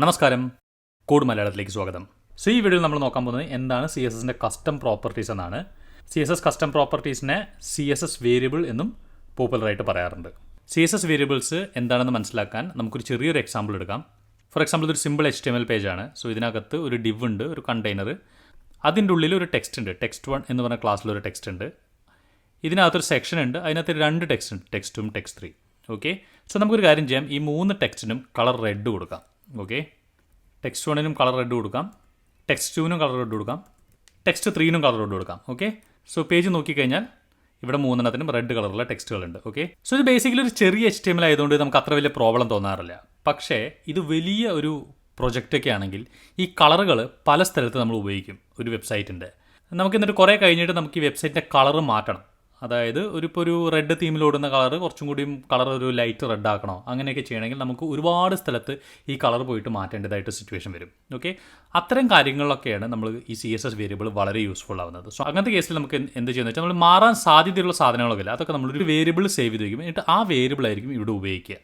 നമസ്കാരം, കോഡ് മലയാളത്തിലേക്ക് സ്വാഗതം. സോ ഈ വീഡിയോയിൽ നമ്മൾ നോക്കാൻ പോകുന്നത് എന്താണ് സി എസ് എസിൻ്റെ കസ്റ്റം പ്രോപ്പർട്ടീസ് എന്നാണ്. സി എസ് എസ് കസ്റ്റം പ്രോപ്പർട്ടീസിനെ സി എസ് എസ് വേരിയബിൾ എന്നും പോപ്പുലറായിട്ട് പറയാറുണ്ട്. സി എസ് എസ് വേരിയബിൾസ് എന്താണെന്ന് മനസ്സിലാക്കാൻ നമുക്കൊരു ചെറിയൊരു എക്സാമ്പിൾ എടുക്കാം. ഫോർ എക്സാമ്പിൾ ഇതൊരു സിമ്പിൾ HTML പേജാണ്. സോ ഇതിനകത്ത് ഒരു ഡിവ് ഉണ്ട്, ഒരു കണ്ടെയ്നർ, അതിൻ്റെ ഉള്ളിൽ ഒരു ടെക്സ്റ്റ് ഉണ്ട്. ടെക്സ്റ്റ് 1 എന്ന് പറഞ്ഞ ക്ലാസ്സിലൊരു ടെക്സ്റ്റ് ഉണ്ട്. ഇതിനകത്തൊരു സെക്ഷൻ ഉണ്ട്, അതിനകത്ത് 2 ടെക്സ്റ്റ് ഉണ്ട്, ടെക്സ്റ്റ് 2 ടെക്സ്റ്റ് 3. ഓക്കെ, സോ നമുക്കൊരു കാര്യം ചെയ്യാം, ഈ 3 ടെക്സ്റ്റിനും കളർ റെഡ് കൊടുക്കാം. ഓക്കെ, ടെക്സ്റ്റ് 1നും കളർ റെഡ് കൊടുക്കാം, ടെക്സ്റ്റ് 2നും കളർ റെഡ് കൊടുക്കാം, ടെക്സ്റ്റ് 3നും കളർ റെഡ് കൊടുക്കാം. ഓക്കെ, സോ പേജ് നോക്കിക്കഴിഞ്ഞാൽ ഇവിടെ 3 റെഡ് കളറുള്ള ടെക്സ്റ്റുകളുണ്ട്. ഓക്കെ, സോ ഇത് ബേസിക്കലി ഒരു ചെറിയ HTML ആയതുകൊണ്ട് നമുക്ക് അത്ര വലിയ പ്രോബ്ലം തോന്നാറില്ല. പക്ഷേ ഇത് വലിയ ഒരു പ്രൊജക്റ്റൊക്കെ ആണെങ്കിൽ ഈ കളറുകൾ പല സ്ഥലത്ത് നമ്മൾ ഉപയോഗിക്കും ഒരു വെബ്സൈറ്റിൻ്റെ. നമുക്ക് എന്നിട്ട് കുറേ കഴിഞ്ഞിട്ട് നമുക്ക് ഈ വെബ്സൈറ്റിൻ്റെ കളർ മാറ്റണം. അതായത് ഇപ്പോൾ ഒരു റെഡ് തീമിലോടുന്ന കളർ കുറച്ചും കൂടിയും കളർ ഒരു ലൈറ്റ് റെഡ് ആക്കണോ, അങ്ങനെയൊക്കെ ചെയ്യണമെങ്കിൽ നമുക്ക് ഒരുപാട് സ്ഥലത്ത് ഈ കളർ പോയിട്ട് മാറ്റേണ്ടതായിട്ട് സിറ്റുവേഷൻ വരും. ഓക്കെ, അത്തരം കാര്യങ്ങളിലൊക്കെയാണ് നമ്മൾ ഈ CSS വേരിയബിൾ വളരെ യൂസ്ഫുൾ ആവുന്നത്. സോ അങ്ങനത്തെ കേസിൽ നമുക്ക് എന്ത് ചെയ്യുന്നത് വെച്ചാൽ നമ്മൾ മാറാൻ സാധ്യതയുള്ള സാധനങ്ങളൊക്കെ ഇല്ല, അതൊക്കെ നമ്മളൊരു വേരിയബിൾ സേവ് ചെയ്ത് വയ്ക്കും, എന്നിട്ട് ആ വേരിയബിൾ ആയിരിക്കും ഇവിടെ ഉപയോഗിക്കുക.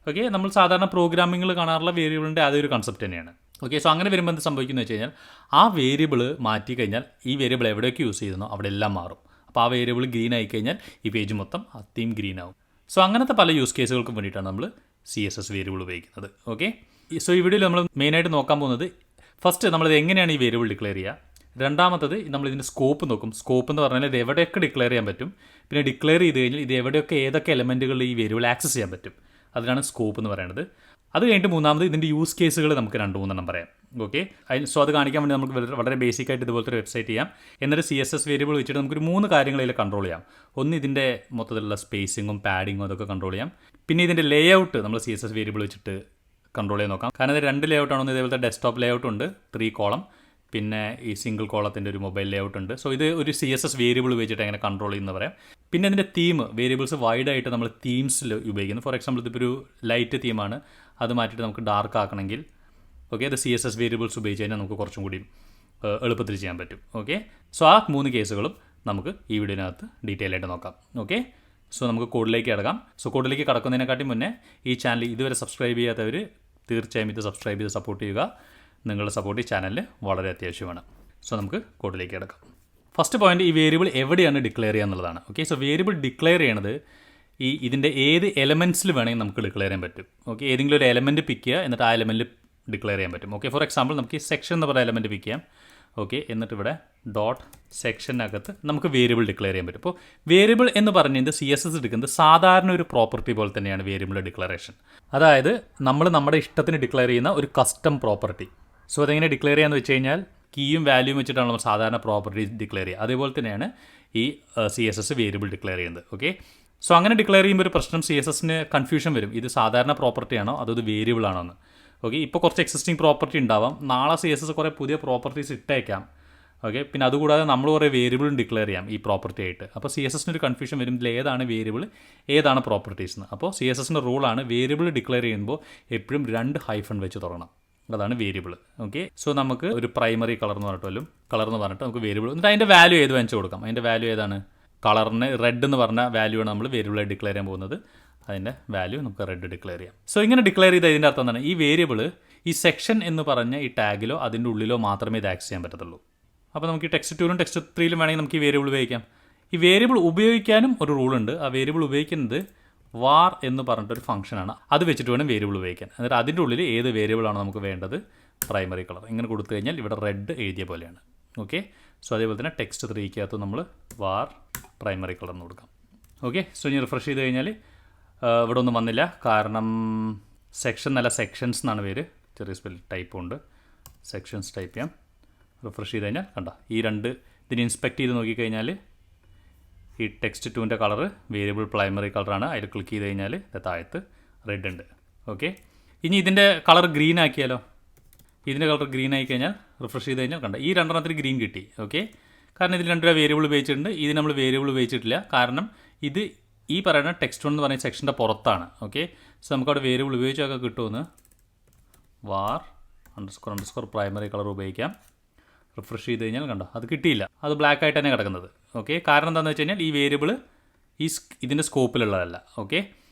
ഓക്കെ, നമ്മൾ സാധാരണ പ്രോഗ്രാമിങ്ങിൽ കാണാറുള്ള വേരിയബിളിൻ്റെ അതൊരു കൺസെപ്റ്റ് തന്നെയാണ്. ഓക്കെ, സോ അങ്ങനെ വരുമ്പോൾ എന്ത് സംഭവിക്കുന്നത് വെച്ച് കഴിഞ്ഞാൽ ആ വേരിയബിൾ മാറ്റി കഴിഞ്ഞാൽ ഈ വേരിയബിൾ എവിടെയൊക്കെ യൂസ് ചെയ്യുന്നോ അവിടെ എല്ലാം മാറും. അപ്പോൾ ആ വേരിയബിൾ ഗ്രീൻ ആയി കഴിഞ്ഞാൽ ഈ പേജ് മൊത്തം ആ തീം ഗ്രീൻ ആവും. സോ അങ്ങനത്തെ പല യൂസ് കേസുകൾക്കും വേണ്ടിയിട്ടാണ് നമ്മൾ CSS വേരിയബിൾ ഉപയോഗിക്കുന്നത്. ഓക്കെ, സോ ഈ വീഡിയോയിൽ നമ്മൾ മെയിനായിട്ട് നോക്കാൻ പോകുന്നത് ഫസ്റ്റ് നമ്മളിത് എങ്ങനെയാണ് ഈ വേരിയബിൾ ഡിക്ലെയർ ചെയ്യുക. രണ്ടാമത്തത് നമ്മളിതിൻ്റെ സ്കോപ്പ് നോക്കും. സ്കോപ്പ് എന്ന് പറഞ്ഞാൽ ഇത് എവിടെയൊക്കെ ഡിക്ലെയർ ചെയ്യാൻ പറ്റും, പിന്നെ ഡിക്ലെയർ ചെയ്ത് കഴിഞ്ഞാൽ ഇത് എവിടെയൊക്കെ ഏതൊക്കെ എലമെൻറ്റുകളിൽ ഈ വേരിയബിൾ ആക്സസ് ചെയ്യാൻ പറ്റും, അതിനാണ് സ്കോപ്പ് എന്ന് പറയുന്നത്. അത് കഴിഞ്ഞിട്ട് മൂന്നാമത് ഇതിൻ്റെ യൂസ് കേസുകൾ നമുക്ക് 2-3 പറയാം. ഓക്കെ, സോ അത് കാണിക്കാൻ വേണ്ടി നമുക്ക് വളരെ ബേസിക് ആയിട്ട് ഇതുപോലത്തെ ഒരു വെബ്സൈറ്റ് ചെയ്യാം. എന്നിട്ട് CSS വേരിയബിൾ വെച്ചിട്ട് നമുക്കൊരു 3 കാര്യങ്ങളിൽ കൺട്രോൾ ചെയ്യാം. ഒന്ന് ഇതിൻ്റെ മൊത്തത്തിലുള്ള സ്പേസിങ്ങും പാഡിങ്ങും അതൊക്കെ കൺട്രോൾ ചെയ്യാം. പിന്നെ ഇതിൻ്റെ ലേഔട്ട് നമ്മൾ CSS വേരിയബിൾ വെച്ചിട്ട് കൺട്രോൾ ചെയ്ത് നോക്കാം. കാരണം ഇത് 2 ലേഔട്ടാണ്. ഇതേപോലത്തെ ഡെസ്ക്ടോപ്പ് ലേഔട്ട് ഉണ്ട് 3 കോളം, പിന്നെ ഈ സിംഗിൾ കോളത്തിൻ്റെ ഒരു മൊബൈൽ ലേഔട്ട് ഉണ്ട്. സോ ഇത് ഒരു CSS വേരിയബിൾ വെച്ചിട്ട് എങ്ങനെ കൺട്രോൾ ചെയ്യുന്ന പറയാം. പിന്നെ ഇതിൻ്റെ തീം വേരിയബിൾസ് വൈഡായിട്ട് നമ്മൾ തീംസിൽ ഉപയോഗിക്കുന്നു. ഫോർ എക്സാമ്പിൾ ഇതിപ്പോൾ ഒരു ലൈറ്റ് തീമാണ്, അത് മാറ്റിയിട്ട് നമുക്ക് ഡാർക്ക് ആക്കണമെങ്കിൽ ഓക്കെ അത് CSS വേരിയബിൾസ് ഉപയോഗിച്ച് കഴിഞ്ഞാൽ നമുക്ക് കുറച്ചും കൂടി എളുപ്പത്തിൽ ചെയ്യാൻ പറ്റും. ഓക്കെ, സോ ആ 3 കേസുകളും നമുക്ക് ഈ വീഡിയോനകത്ത് ഡീറ്റെയിൽ ആയിട്ട് നോക്കാം. ഓക്കെ, സോ നമുക്ക് കോഡിലേക്ക് കിടക്കാം. സോ കോഡിലേക്ക് കടക്കുന്നതിനെക്കാട്ടി മുന്നേ ഈ ചാനൽ ഇതുവരെ സബ്സ്ക്രൈബ് ചെയ്യാത്തവർ തീർച്ചയായും ഇത് സബ്സ്ക്രൈബ് ചെയ്ത് സപ്പോർട്ട് ചെയ്യുക. നിങ്ങളുടെ സപ്പോർട്ട് ഈ ചാനലിൽ വളരെ അത്യാവശ്യമാണ്. സോ നമുക്ക് കോഡിലേക്ക് കിടക്കാം. ഫസ്റ്റ് പോയിന്റ്, ഈ വേരിയബിൾ എവിടെയാണ് ഡിക്ലെയർ ചെയ്യുക എന്നുള്ളതാണ്. ഓക്കെ, സോ വേരിയബിൾ ഡിക്ലെയർ ചെയ്യണത് ഇതിൻ്റെ ഏത് എലമെൻറ്റ്സിൽ വേണമെങ്കിൽ നമുക്ക് ഡിക്ലെയർ ചെയ്യാൻ പറ്റും. ഓക്കെ, ഏതെങ്കിലും ഒരു എലമെൻറ്റ് പിക്ക് ചെയ്യുക, എന്നിട്ട് ആ എലമെൻറ്റിൽ ഡിക്ലെയർ ചെയ്യാൻ പറ്റും. ഓക്കെ, ഫോർ എക്സാമ്പിൾ നമുക്ക് ഈ സെക്ഷൻ എന്ന് പറയുന്ന എലമെൻറ്റ് പിക്ക് ചെയ്യാം. ഓക്കെ, എന്നിട്ട് ഇവിടെ ഡോട്ട് സെക്ഷനകത്ത് നമുക്ക് വേരിയബിൾ ഡിക്ലെയർ ചെയ്യാൻ പറ്റും. അപ്പോൾ വേരിയബിൾ എന്ന് പറഞ്ഞത് CSS എടുക്കുന്നത് സാധാരണ ഒരു പ്രോപ്പർട്ടി പോലെ തന്നെയാണ് വേരിയബിൾ ഡിക്ലറേഷൻ. അതായത് നമ്മൾ നമ്മുടെ ഇഷ്ടത്തിന് ഡിക്ലെയർ ചെയ്യുന്ന ഒരു കസ്റ്റം പ്രോപ്പർട്ടി. സോ അതെങ്ങനെ ഡിക്ലെയർ ചെയ്യാന്ന് വെച്ച് കഴിഞ്ഞാൽ കീയും വാല്യൂയും വെച്ചിട്ടാണ് നമ്മൾ സാധാരണ പ്രോപ്പർട്ടി ഡിക്ലെയർ ചെയ്യുക. അതേപോലെ തന്നെയാണ് ഈ CSS വേരിയബിൾ ഡിക്ലെയർ ചെയ്യുന്നത്. ഓക്കെ, സോ അങ്ങനെ ഡിക്ലെയർ ചെയ്യുമ്പോൾ ഒരു പ്രശ്നം, CSSന് കൺഫ്യൂഷൻ വരും, ഇത് സാധാരണ പ്രോപ്പർട്ടി ആണോ അതോ ഇത് വേരിയബിൾ ആണോ എന്ന്. ഓക്കെ, ഇപ്പോൾ കുറച്ച് എക്സിസ്റ്റിംഗ് പ്രോപ്പർട്ടി ഉണ്ടാവാം, നാളെ CSS കുറേ പുതിയ പ്രോപ്പർട്ടീസ് ഇട്ടേക്കാം. ഓക്കെ, പിന്നെ അതുകൂടാതെ നമ്മൾ കുറേ വേരിയബിളും ഡിക്ലെയർ ചെയ്യാം ഈ പ്രോപ്പർട്ടി ആയിട്ട്. അപ്പോൾ CSSന് ഒരു കൺഫ്യൂഷൻ വരും, ഇതിൽ ഏതാണ് വേരിയബിൾ ഏതാണ് പ്രോപ്പർട്ടീസ് എന്ന്. അപ്പോൾ CSSൻ്റെ റൂളാണ് വേരിയബിൾ ഡിക്ലെയർ ചെയ്യുമ്പോൾ എപ്പോഴും 2 ഹൈഫൺ വെച്ച് തുടങ്ങണം. അതാണ് വേരിയബിൾ. ഓക്കെ, സോ നമുക്ക് ഒരു പ്രൈമറി കളർ എന്ന് പറഞ്ഞിട്ടും കളർ എന്ന് പറഞ്ഞിട്ട് നമുക്ക് വേരിയബിൾ, എന്നിട്ട് അതിൻ്റെ വാല്യൂ ഏത് വെച്ച് കൊടുക്കാം. അതിൻ്റെ വാല്യൂ ഏതാണ്, കളറിന് റെഡ് എന്ന് പറഞ്ഞ വാല്യൂ ആണ് നമ്മൾ വേരിയബിളായി ഡിക്ലെയർ ചെയ്യാൻ പോകുന്നത്. അതിൻ്റെ വാല്യൂ നമുക്ക് റെഡ് ഡിക്ലെയർ ചെയ്യാം. സോ ഇങ്ങനെ ഡിക്ലെയർ ചെയ്ത ഇതിൻ്റെ അർത്ഥം എന്താണ്, ഈ വേരിയബിൾ ഈ സെക്ഷൻ എന്ന് പറഞ്ഞ ഈ ടാഗിലോ അതിൻ്റെ ഉള്ളിലോ മാത്രമേ ഇത് ആക്സസ് ചെയ്യാൻ പറ്റത്തുള്ളൂ. അപ്പോൾ നമുക്ക് ഈ ടെക്സ്റ്റ് 2ലും ടെക്സ്റ്റ് 3ലും വേണമെങ്കിൽ നമുക്ക് ഈ വേരിയബിൾ ഉപയോഗിക്കാം. ഈ വേരിയബിൾ ഉപയോഗിക്കാനും ഒരു റൂളുണ്ട്. ആ വേരിയബിൾ ഉപയോഗിക്കുന്നത് var എന്ന് പറഞ്ഞിട്ടൊരു ഫംഗ്ഷനാണ്. അത് വെച്ചിട്ട് വേണം വേരിയബിൾ ഉപയോഗിക്കാൻ. എന്നിട്ട് അതിൻ്റെ ഉള്ളിൽ ഏത് വേരിയബിളാണോ നമുക്ക് വേണ്ടത്, പ്രൈമറി കളർ ഇങ്ങനെ കൊടുത്തു കഴിഞ്ഞാൽ ഇവിടെ റെഡ് എഴുതിയ പോലെയാണ്. ഓക്കെ, സോ അതേപോലെ തന്നെ ടെക്സ്റ്റ് 3ക്കകത്ത് നമ്മൾ var പ്രൈമറി കളർ എന്ന് കൊടുക്കാം. ഓക്കെ, സോ ഇനി റിഫ്രഷ് ചെയ്ത് കഴിഞ്ഞാൽ ഇവിടെ ഒന്നും വന്നില്ല, കാരണം സെക്ഷൻ അല്ല സെക്ഷൻസ് എന്നാണ് പേര്, ചെറിയ ടൈപ്പ് ഉണ്ട്. സെക്ഷൻസ് ടൈപ്പ് ചെയ്യാം. റിഫ്രഷ് ചെയ്ത് കഴിഞ്ഞാൽ കണ്ട ഈ 2 ഇതിന് ഇൻസ്പെക്ട് ചെയ്ത് നോക്കിക്കഴിഞ്ഞാൽ ഈ ടെക്സ്റ്റ് 2ൻ്റെ കളർ വേരിയബിൾ പ്രൈമറി കളറാണ്. അതിൽ ക്ലിക്ക് ചെയ്ത് കഴിഞ്ഞാൽ താഴത്ത് റെഡ് ഉണ്ട്. ഓക്കെ, ഇനി ഇതിൻ്റെ കളർ ഗ്രീൻ ആക്കിയാലോ. ഇതിൻ്റെ കളർ ഗ്രീൻ ആയി കഴിഞ്ഞാൽ റിഫ്രഷ് ചെയ്ത് കഴിഞ്ഞാൽ കണ്ട ഈ 2 ഗ്രീൻ കിട്ടി. ഓക്കെ, കാരണം ഇതിൽ 2 വേരിയബിൾ ഉപയോഗിച്ചിട്ടുണ്ട്, ഇത് നമ്മൾ വേരിയബിൾ ഉപയോഗിച്ചിട്ടില്ല. കാരണം ഇത് ഈ പറയുന്ന ടെക്സ്റ്റ് 1 എന്ന് പറയുന്ന സെക്ഷൻ്റെ പുറത്താണ്. ഓക്കെ, സോ നമുക്കവിടെ വേരിയബിൾ ഉപയോഗിച്ചൊക്കെ കിട്ടുമെന്ന് var _ പ്രൈമറി കളർ ഉപയോഗിക്കാം. റിഫ്രഷ് ചെയ്ത് കഴിഞ്ഞാൽ കണ്ടോ അത് കിട്ടിയില്ല, അത് ബ്ലാക്ക് ആയിട്ട് തന്നെ കിടക്കുന്നത്. ഓക്കെ, കാരണം എന്താണെന്ന് വെച്ച് കഴിഞ്ഞാൽ ഈ വേരിയബിൾ ഇതിൻ്റെ സ്കോപ്പിലുള്ളതല്ല. ഓക്കെ,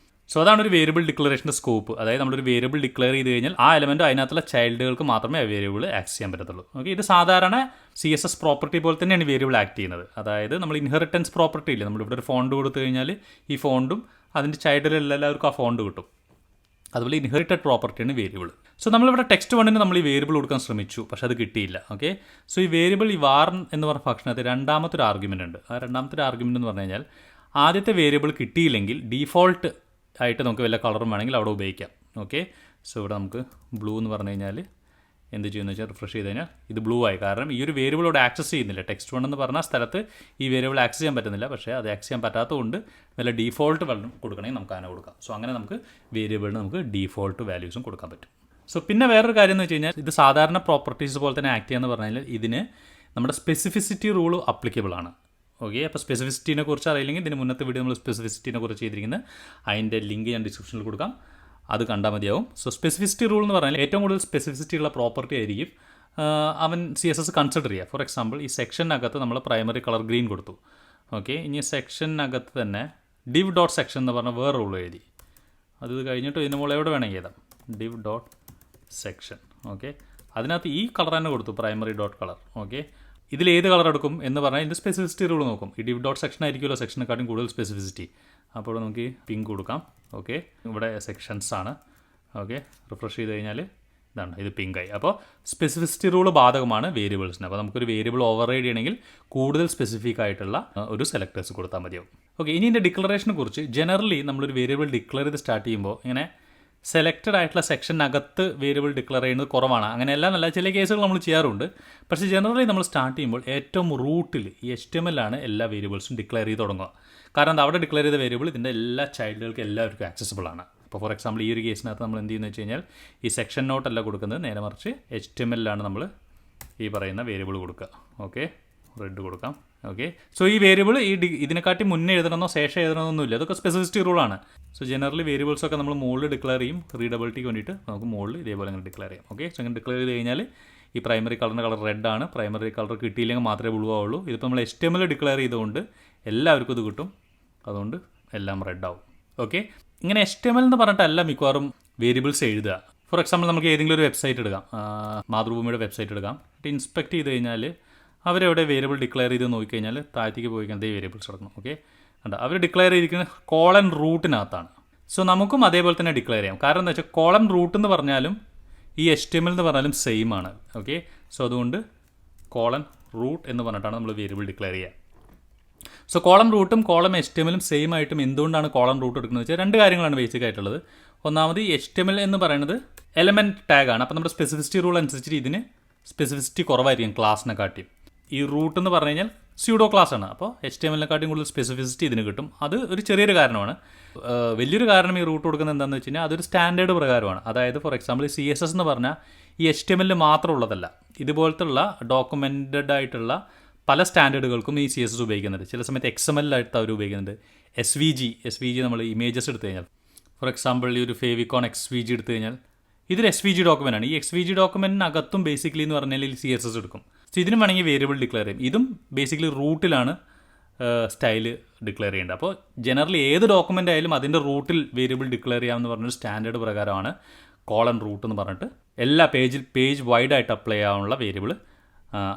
സോ അതാണ് ഒരു വേരിയബിൾ ഡിക്ലറേഷൻ്റെ സ്കോപ്പ്. അതായത് നമ്മളൊരു വേരിയബിൾ ഡിക്ലെയർ ചെയ്ത് കഴിഞ്ഞാൽ ആ എലമെൻറ്റ് അതിനകത്തുള്ള ചൈൽഡുകൾക്ക് മാത്രമേ ആ വേരിയബിൾ ആക്സസ് ചെയ്യാൻ പറ്റത്തുള്ളൂ. ഓക്കെ, ഇത് സാധാരണ CSS പ്രോപ്പർട്ടി പോലെ തന്നെയാണ് വേരിയബിൾ ആക്ട് ചെയ്യുന്നത്. അതായത് നമ്മൾ ഇൻഹെറിറ്റൻസ് പ്രോപ്പർട്ടി ഇല്ല, നമ്മളിവിടെ ഒരു ഫോണ്ട് കൊടുത്തു കഴിഞ്ഞാൽ ഈ ഫോണ്ടും അതിൻ്റെ ചൈൽഡിലെല്ലാവർക്കും ആ ഫോണ്ട് കിട്ടും. അതുപോലെ ഇൻഹെറിറ്റഡ് പ്രോപ്പർട്ടിയാണ് വേരിയബിൾ. സോ നമ്മളിവിടെ ടെക്സ്റ്റ് 1 നമ്മൾ ഈ വേരിയബിൾ കൊടുക്കാൻ ശ്രമിച്ചു, പക്ഷേ അത് കിട്ടിയില്ല. ഓക്കെ, സോ ഈ വേരിയബിൾ ഈ വാർ എന്ന് പറഞ്ഞ ഫംഗ്ഷനകത്ത് രണ്ടാമത്തെ ഒരു ആർഗ്യുമെൻ്റ് ഉണ്ട്. ആ രണ്ടാമത്തെ ഒരു ആർഗ്യുമെൻ്റ് എന്ന് പറഞ്ഞു കഴിഞ്ഞാൽ ആദ്യത്തെ വേരിയബിൾ കിട്ടിയില്ലെങ്കിൽ ഡീഫോൾട്ട് ആയിട്ട് നമുക്ക് വല്ല കളറും വേണമെങ്കിൽ അവിടെ ഉപയോഗിക്കാം. ഓക്കെ, സോ ഇവിടെ നമുക്ക് ബ്ലൂ എന്ന് പറഞ്ഞു കഴിഞ്ഞാൽ എന്ത് ചെയ്യുമെന്ന് വെച്ചാൽ റിഫ്രഷ് ചെയ്ത് കഴിഞ്ഞാൽ ഇത് ബ്ലൂ ആയി. കാരണം ഈ ഒരു വേരിയബിൾ ഇവിടെ ആക്സസ് ചെയ്യുന്നില്ല. ടെക്സ്റ്റ് 1 എന്ന് പറഞ്ഞ സ്ഥലത്ത് ഈ വേരിയബിൾ ആക്സസ് ചെയ്യാൻ പറ്റുന്നില്ല. പക്ഷേ അത് ആക്സസ് ചെയ്യാൻ പറ്റാത്തതുകൊണ്ട് വല്ല ഡീഫോൾട്ട് വാല്യൂ കൊടുക്കണമെങ്കിൽ നമുക്ക് അങ്ങനെ കൊടുക്കാം. സോ അങ്ങനെ നമുക്ക് വേരിയബിളിന് നമുക്ക് ഡീഫോൾട്ട് വാല്യൂസും കൊടുക്കാൻ പറ്റും. സോ പിന്നെ വേറൊരു കാര്യം എന്ന് വെച്ച് കഴിഞ്ഞാൽ ഇത് സാധാരണ പ്രോപ്പർട്ടീസ് പോലെ തന്നെ ആക്ട് ചെയ്യാന്ന് പറഞ്ഞു കഴിഞ്ഞാൽ ഇതിന് നമ്മുടെ സ്പെസിഫിസിറ്റി റൂൾ അപ്ലിക്കബിൾ ആണ്. ഓക്കെ, അപ്പോൾ സ്പെസിഫിസിറ്റിനെ കുറിച്ച് അറിയില്ലെങ്കിൽ ഇതിന് മുന്നത്തെ വീഡിയോ നമ്മൾ സ്പെസിഫിസിറ്റിനെ കുറിച്ച് ചെയ്തിരിക്കുന്നത്, അതിൻ്റെ ലിങ്ക് ഞാൻ ഡിസ്ക്രിപ്ഷനിൽ കൊടുക്കാം, അത് കണ്ടാൽ മതിയാവും. സോ സ്പെസിഫിസിറ്റി റൂൾ എന്ന് പറഞ്ഞാൽ ഏറ്റവും കൂടുതൽ സ്പെസിഫിസിറ്റി ഉള്ള പ്രോപ്പർട്ടി ആയിരിക്കും അവൻ CSS കൺസിഡർ ചെയ്യുക. ഫോർ എക്സാമ്പിൾ ഈ സെക്ഷനകത്ത് നമ്മൾ പ്രൈമറി കളർ ഗ്രീൻ കൊടുത്തു. ഓക്കെ, ഇനി സെക്ഷനകത്ത് തന്നെ div ഡോട്ട് സെക്ഷൻ എന്ന് പറഞ്ഞ വേറെ റൂൾ എഴുതി. അത് കഴിഞ്ഞിട്ട് ഇതിന് മുകളിൽ എവിടെ വേണമെങ്കിൽ എഴുതാം, div ഡോട്ട് സെക്ഷൻ. ഓക്കെ, അതിനകത്ത് ഈ കളർ തന്നെ കൊടുത്തു, പ്രൈമറി ഡോട്ട് കളർ. ഓക്കെ, ഇതിലേത് കളർ എടുക്കും എന്ന് പറഞ്ഞാൽ ഇതിൻ്റെ സ്പെസിഫിസിറ്റി റൂൾ നോക്കും. ഈ div ഡോട്ട് സെക്ഷൻ ആയിരിക്കുമല്ലോ സെക്ഷനെക്കാട്ടും കൂടുതൽ സ്പെസിഫിസിറ്റി. അപ്പോൾ നമുക്ക് പിങ്ക് കൊടുക്കാം. ഓക്കെ, ഇവിടെ സെക്ഷൻസ് ആണ്. ഓക്കെ, റിഫ്രഷ് ചെയ്ത് കഴിഞ്ഞാൽ ഇതാണ്, ഇത് പിങ്കായി. അപ്പോൾ സ്പെസിഫിസിറ്റി റൂൾ ബാധകമാണ് വേരിയബിൾസിന്. അപ്പോൾ നമുക്കൊരു വേരിയബിൾ ഓവർറൈഡ് ചെയ്യണമെങ്കിൽ കൂടുതൽ സ്പെസിഫിക് ആയിട്ടുള്ള ഒരു സെലക്ടേഴ്സ് കൊടുത്താൽ മതിയാവും. ഓക്കെ, ഇനി ഇതിൻ്റെ ഡിക്ലറേഷനെ കുറിച്ച് ജനറലി നമ്മളൊരു വേരിയബിൾ ഡിക്ലെയർ ചെയ്ത് സ്റ്റാർട്ട് ചെയ്യുമ്പോൾ ഇങ്ങനെ സെലക്റ്റഡ് ആയിട്ടുള്ള സെക്ഷനകത്ത് വേരിയബിൾ ഡിക്ലെയർ ചെയ്യുന്നത് കുറവാണ്. അങ്ങനെയല്ല, നല്ല ചില കേസുകൾ നമ്മൾ ചെയ്യാറുണ്ട്. പക്ഷേ ജനറലി നമ്മൾ സ്റ്റാർട്ട് ചെയ്യുമ്പോൾ ഏറ്റവും റൂട്ടിൽ ഈ HTML ആണ് എല്ലാ വേരിയബിൾസും ഡിക്ലെയർ ചെയ്ത് തുടങ്ങുക. കാരണം അവിടെ ഡിക്ലെയർ ചെയ്ത വേരിയബിൾ ഇതിൻ്റെ എല്ലാ ചൈൽഡുകൾക്കും എല്ലാവർക്കും ആക്സസിബിൾ ആണ്. ഇപ്പോൾ ഫോർ എക്സാമ്പിൾ ഈ ഒരു കേസിനകത്ത് നമ്മൾ എന്ത് ചെയ്യുന്നത് വെച്ച് കഴിഞ്ഞാൽ ഈ സെക്ഷൻ നോട്ടല്ല കൊടുക്കുന്നത്, നേരെ മറിച്ച് HTML ആണ് നമ്മൾ ഈ പറയുന്ന വേരിയബിൾ കൊടുക്കുക. ഓക്കെ, റെഡ് കൊടുക്കാം. ഓക്കെ, സോ ഈ വേരിയബിൾ ഇതിനെക്കാട്ടി മുന്നേ എഴുതണമെന്നോ ശേഷം എഴുതണമെന്നൊന്നുമില്ല, അതൊക്കെ സ്പെസിഫിസിറ്റി റൂളാണ്. സോ ജനറലി വേരിയബിൾസൊക്കെ നമ്മൾ മുകളിൽ ഡിക്ലെയർ ചെയ്യും, റീഡബിലിറ്റിക്ക് വേണ്ടിയിട്ട് നമുക്ക് മുകളിൽ ഇതേപോലെ അങ്ങനെ ഡിക്ലെയർ ചെയ്യാം. ഓക്കെ, സോ അങ്ങനെ ഡിക്ലെയർ ചെയ്ത് കഴിഞ്ഞാൽ ഈ പ്രൈമറി കളറിൻ്റെ കളർ റെഡ് ആണ്, പ്രൈമറി കളർ കിട്ടിയില്ലെങ്കിൽ മാത്രമേ ബ്ലൂ ആവുള്ളൂ. ഇതിപ്പോൾ നമ്മൾ HTML ഡിക്ലെയർ ചെയ്തുകൊണ്ട് എല്ലാവർക്കും ഇത് കിട്ടും, അതുകൊണ്ട് എല്ലാം റെഡ് ആവും. ഓക്കെ, ഇങ്ങനെ HTML എന്ന് പറഞ്ഞിട്ടല്ല മിക്കവാറും വേരിയബിൾസ് എഴുതുക. ഫോർ എക്സാമ്പിൾ നമുക്ക് ഏതെങ്കിലും ഒരു വെബ്സൈറ്റ് എടുക്കാം, മാതൃഭൂമിയുടെ വെബ്സൈറ്റ് എടുക്കാം. ഇൻസ്പെക്ട് ചെയ്ത് കഴിഞ്ഞാൽ അവരെവിടെ വേരിയബിൾ ഡിക്ലെയർ ചെയ്ത് നോക്കിക്കഴിഞ്ഞാൽ താഴത്തേക്ക് പോയി കഴിഞ്ഞാൽ വേരിയബിൾസ് കിടക്കണം. ഓക്കെ, കണ്ടോ, അവർ ഡിക്ലെയർ ചെയ്തിരിക്കുന്നത് കോളൻ റൂട്ടിനകത്താണ്. സോ നമുക്കും അതേപോലെ തന്നെ ഡിക്ലെയർ ചെയ്യാം. കാരണം എന്താ വെച്ചാൽ കോളം റൂട്ട് എന്ന് പറഞ്ഞാലും ഈ HTML എന്ന് പറഞ്ഞാലും സെയിം ആണ്. ഓക്കെ, സോ അതുകൊണ്ട് കോളൻ റൂട്ട് എന്ന് പറഞ്ഞിട്ടാണ് നമ്മൾ വേരിയബിൾ ഡിക്ലെയർ ചെയ്യുക. സോ കോളം റൂട്ടും കോളം HTMLും സെയിം ആയിട്ടും എന്തുകൊണ്ടാണ് കോളം റൂട്ട് എടുക്കുന്നത് വെച്ചാൽ രണ്ട് കാര്യങ്ങളാണ് ബേസിക് ആയിട്ടുള്ളത്. ഒന്നാമത് ഈ HTML എന്ന് പറയുന്നത് എലമെൻറ്റ് ടാഗാണ്. അപ്പോൾ നമ്മുടെ സ്പെസിഫിസിറ്റി റൂൾ അനുസരിച്ചിട്ട് ഇതിന് സ്പെസിഫിസിറ്റി കുറവായിരിക്കും ക്ലാസ്സിനെ കാട്ടി. ഈ റൂട്ട് എന്ന് പറഞ്ഞു കഴിഞ്ഞാൽ സ്യൂഡോ ക്ലാസ് ആണ്. അപ്പോൾ HTMLനെക്കാട്ടിയും കൂടുതൽ സ്പെസിഫിസിറ്റി ഇതിന് കിട്ടും. അത് ഒരു ചെറിയൊരു കാരണമാണ്. വലിയൊരു കാരണം ഈ റൂട്ട് കൊടുക്കുന്നത് എന്താണെന്ന് വെച്ച് കഴിഞ്ഞാൽ അതൊരു സ്റ്റാൻഡേർഡ് പ്രകാരമാണ്. അതായത് ഫോർ എക്സാമ്പിൾ CSS എന്ന് പറഞ്ഞാൽ ഈ HTML മാത്രമുള്ളതല്ല, ഇതുപോലത്തുള്ള ഡോക്യുമെൻറ്റഡ് ആയിട്ടുള്ള പല സ്റ്റാൻഡേർഡുകൾക്കും ഈ CSS ഉപയോഗിക്കുന്നുണ്ട്. ചില സമയത്ത് XML ആയിട്ട് അവർ ഉപയോഗിക്കുന്നുണ്ട്. SVG നമ്മൾ ഇമേജസ് എടുത്തു കഴിഞ്ഞാൽ, ഫോർ എക്സാമ്പിൾ ഈ ഒരു ഫേവിക്കോൺ XVG എടുത്തു കഴിഞ്ഞാൽ ഇതൊരു SVG ഡോക്യുമെൻ്റ് ആണ്. ഈ XVG ഡോക്യുമെൻറ്റിനകത്തും ബേസിക്കലി എന്ന് പറഞ്ഞാൽ ഈ CSS എടുക്കും. സോ ഇതിനും വേണമെങ്കിൽ വേരിയബിൾ ഡിക്ലെയർ ചെയ്യും. ഇതും ബേസിക്കലി റൂട്ടിലാണ് സ്റ്റൈല് ഡിക്ലെയർ ചെയ്യേണ്ടത്. അപ്പോൾ ജനറലി ഏത് ഡോക്യുമെൻ്റ് ആയാലും അതിൻ്റെ റൂട്ടിൽ വേരിയബിൾ ഡിക്ലെയർ ചെയ്യാമെന്ന് പറഞ്ഞൊരു സ്റ്റാൻഡേർഡ് പ്രകാരമാണ് കോളൻ റൂട്ട് എന്ന് പറഞ്ഞിട്ട് എല്ലാ പേജ് വൈഡായിട്ട് അപ്ലൈ ചെയ്യാനുള്ള വേരിയബിൾ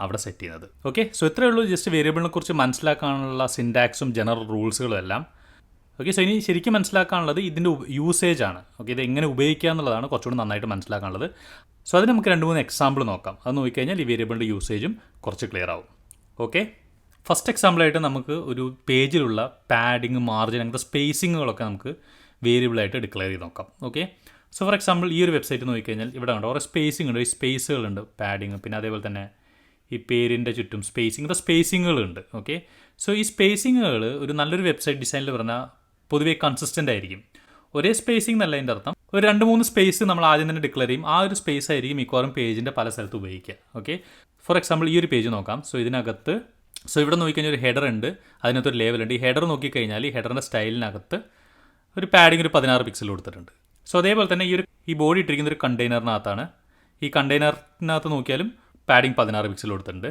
അവിടെ സെറ്റ് ചെയ്യുന്നത്. ഓക്കെ, സോ ഇത്രയേ ഉള്ളൂ ജസ്റ്റ് വേരിയബിളിനെ കുറിച്ച് മനസ്സിലാക്കാനുള്ള സിൻടാക്സും ജനറൽ റൂൾസുകളും എല്ലാം. ഓക്കെ, സോ ഇനി ശരിക്കും മനസ്സിലാക്കാനുള്ളത് ഇതിൻ്റെ യൂസേജ് ആണ്. ഓക്കെ, ഇത് എങ്ങനെ ഉപയോഗിക്കുക എന്നുള്ളതാണ് കുറച്ചുകൂടി നന്നായിട്ട് മനസ്സിലാക്കാനുള്ളത്. സോ അതിന് നമുക്ക് 2-3 എക്സാമ്പിൾ നോക്കാം. അത് നോക്കിക്കഴിഞ്ഞാൽ ഈ വേരിയബിളിൻ്റെ യൂസേജും കുറച്ച് ക്ലിയർ ആവും. ഓക്കെ, ഫസ്റ്റ് എക്സാമ്പിളായിട്ട് നമുക്ക് ഒരു പേജിലുള്ള പാഡിങ്, മാർജിൻ, അങ്ങനത്തെ സ്പേസിങ്ങുകളൊക്കെ നമുക്ക് വേരിയബിളായിട്ട് ഡിക്ലെയർ ചെയ്ത് നോക്കാം. ഓക്കെ, സോ ഫോർ എക്സാമ്പിൾ ഈ ഒരു വെബ്സൈറ്റ് നോക്കിക്കഴിഞ്ഞാൽ ഇവിടെ കണ്ടോ കുറേ സ്പേസിംഗ് ഉണ്ട്, ഈ സ്പേസുകളുണ്ട്, പാഡിങ്, പിന്നെ അതേപോലെ തന്നെ ഈ പേരിൻ്റെ ചുറ്റും സ്പേസിങ്ങുകളുണ്ട്. ഓക്കെ, സോ ഈ സ്പേസിങ്ങുകൾ ഒരു നല്ലൊരു വെബ്സൈറ്റ് ഡിസൈനിൽ പറഞ്ഞാൽ പൊതുവേ കൺസിസ്റ്റൻ്റ് ആയിരിക്കും. ഒരേ സ്പേസിംഗ് എന്നല്ല അതിൻ്റെ അർത്ഥം, ഒരു 2-3 സ്പേസ് നമ്മൾ ആദ്യം തന്നെ ഡിക്ലെയർ ചെയ്യും. ആ ഒരു സ്പേസ് ആയിരിക്കും മിക്കവാറും പേജിൻ്റെ പല സ്ഥലത്ത് ഉപയോഗിക്കുക. ഓക്കെ, ഫോർ എക്സാമ്പിൾ ഈ ഒരു പേജ് നോക്കാം. സോ ഇതിനകത്ത് ഇവിടെ നോക്കിക്കഴിഞ്ഞാൽ ഒരു ഹെഡർ ഉണ്ട്, അതിനകത്തൊരു ലേബലുണ്ട്. ഈ ഹെഡർ നോക്കിക്കഴിഞ്ഞാൽ ഈ ഹെഡറിൻ്റെ സ്റ്റൈലിനകത്ത് ഒരു പാഡിങ് ഒരു 16 പിക്സൽ കൊടുത്തിട്ടുണ്ട്. സോ അതേപോലെ തന്നെ ഈ ബോഡി ഇട്ടിരിക്കുന്ന ഒരു കണ്ടെയ്നറിനകത്താണ്. ഈ കണ്ടെയ്നറിനകത്ത് നോക്കിയാലും പാഡിങ് 16 പിക്സൽ കൊടുത്തിട്ടുണ്ട്.